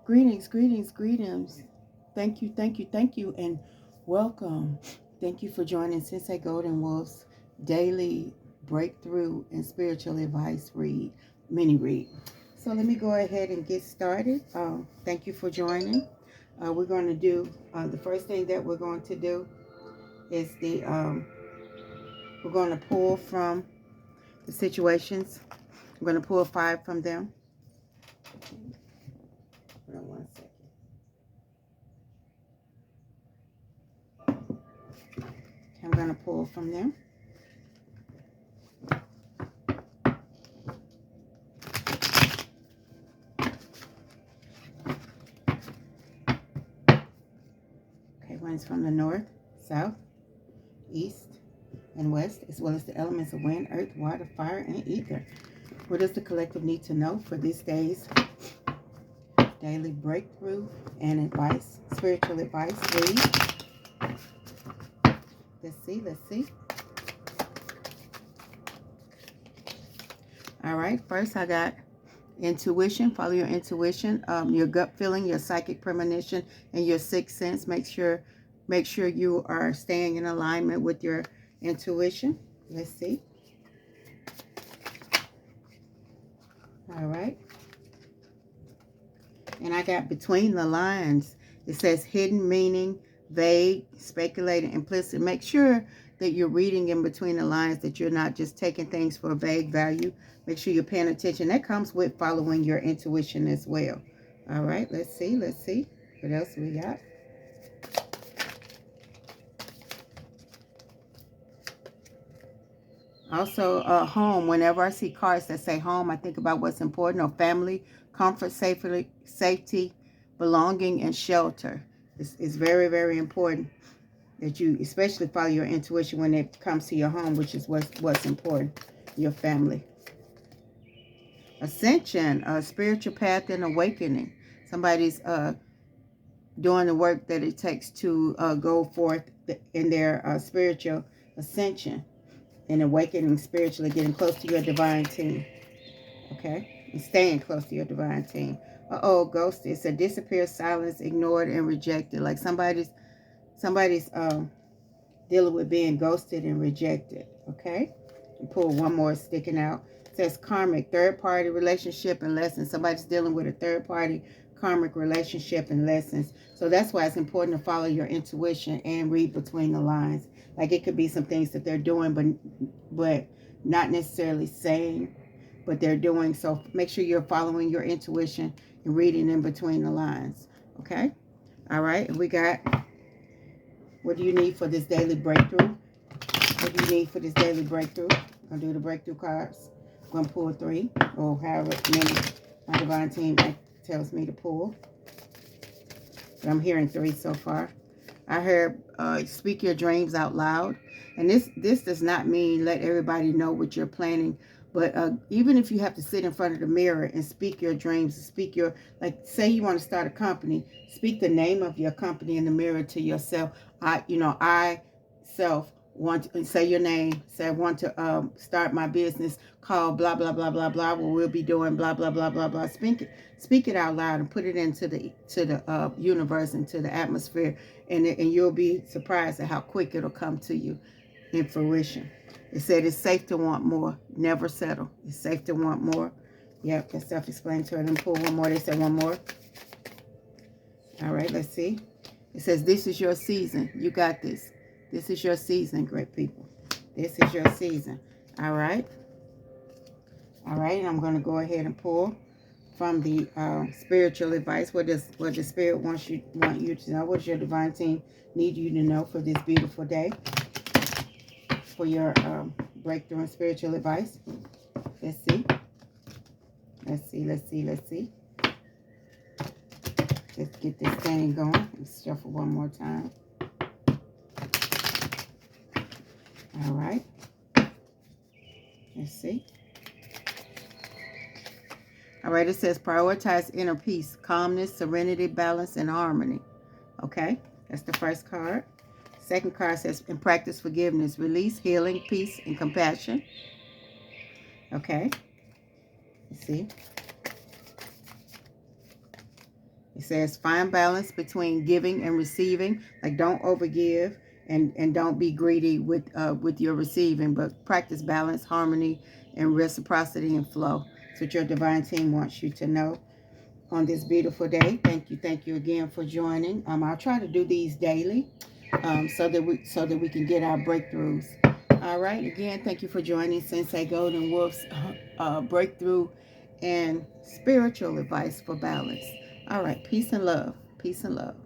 Greetings, greetings, greetings. Thank you, thank you, thank you, and welcome. Thank you for joining Sinse Goldenwolf'S daily breakthrough and spiritual advice mini read. So let me go ahead and get started. Thank you for joining. We're going to do the first thing that we're going to do is we're going to pull from the situations. I'm going to pull 5 from them. Hold on one second. I'm going to pull from them. Okay, one's from the north, south, east, and west, as well as the elements of wind, earth, water, fire, and ether. What does the collective need to know for this day's daily breakthrough and advice, spiritual advice read? Let's see. All right, first I got intuition. Follow your intuition, your gut feeling, your psychic premonition, and your sixth sense. Make sure you are staying in alignment with your intuition. Let's see. All right. And I got between the lines. It says hidden meaning, vague, speculating, implicit. Make sure that you're reading in between the lines, that you're not just taking things for vague value. Make sure you're paying attention. That comes with following your intuition as well. All right, let's see. What else we got? Also, home. Whenever I see cards that say home, I think about what's important, or family, comfort, safety, belonging, and shelter. It's very, very important that you especially follow your intuition when it comes to your home, which is what's important, your family. Ascension, a spiritual path and awakening. Somebody's doing the work that it takes to go forth in their spiritual ascension and awakening spiritually, getting close to your divine team. Okay? And staying close to your divine team. Ghosted. It's a disappear, silence, ignored, and rejected. Like somebody's dealing with being ghosted and rejected. Okay? And pull one more sticking out. It says karmic, third-party relationship and lessons. Somebody's dealing with a third-party karmic relationship and lessons. So that's why it's important to follow your intuition and read between the lines. Like it could be some things that they're doing, but not necessarily saying, but they're doing. So make sure you're following your intuition and reading in between the lines. Okay? All right. We got, what do you need for this daily breakthrough? What do you need for this daily breakthrough? I'm going to do the breakthrough cards. I'm going to pull 3, or however many my divine team tells me to pull. But I'm hearing 3 so far. I heard speak your dreams out loud. And this does not mean let everybody know what you're planning. But even if you have to sit in front of the mirror and speak your dreams, speak your, like, say you want to start a company, speak the name of your company in the mirror to yourself. I want to say your name. Say, I want to start my business called blah, blah, blah, blah, blah, where we'll be doing blah, blah, blah, blah, blah. Speak it out loud and put it into the universe, into the atmosphere, and you'll be surprised at how quick it'll come to you in fruition. It said it's safe to want more. Never settle. It's safe to want more. Yep, that's self-explanatory. Let me pull one more. They said one more. All right, let's see. It says this is your season. You got this. This is your season, great people. This is your season. All right. All right, and I'm going to go ahead and pull from the spiritual advice. What the spirit want you to know? What does your divine team need you to know for this beautiful day? For your breakthrough and spiritual advice. Let's see. Let's get this thing going. Let's shuffle one more time. All right. Let's see. All right, it says prioritize inner peace, calmness, serenity, balance, and harmony. Okay, that's the first card. Second card says and practice forgiveness, release, healing, peace, and compassion. Okay. Let's see. It says find balance between giving and receiving. Like don't overgive and don't be greedy with your receiving, but practice balance, harmony, and reciprocity and flow. That's what your divine team wants you to know on this beautiful day. Thank you again for joining. I'll try to do these daily, so that we can get our breakthroughs. All right. Again, thank you for joining Sensei Golden Wolf's breakthrough and spiritual advice for balance. All right. Peace and love. Peace and love.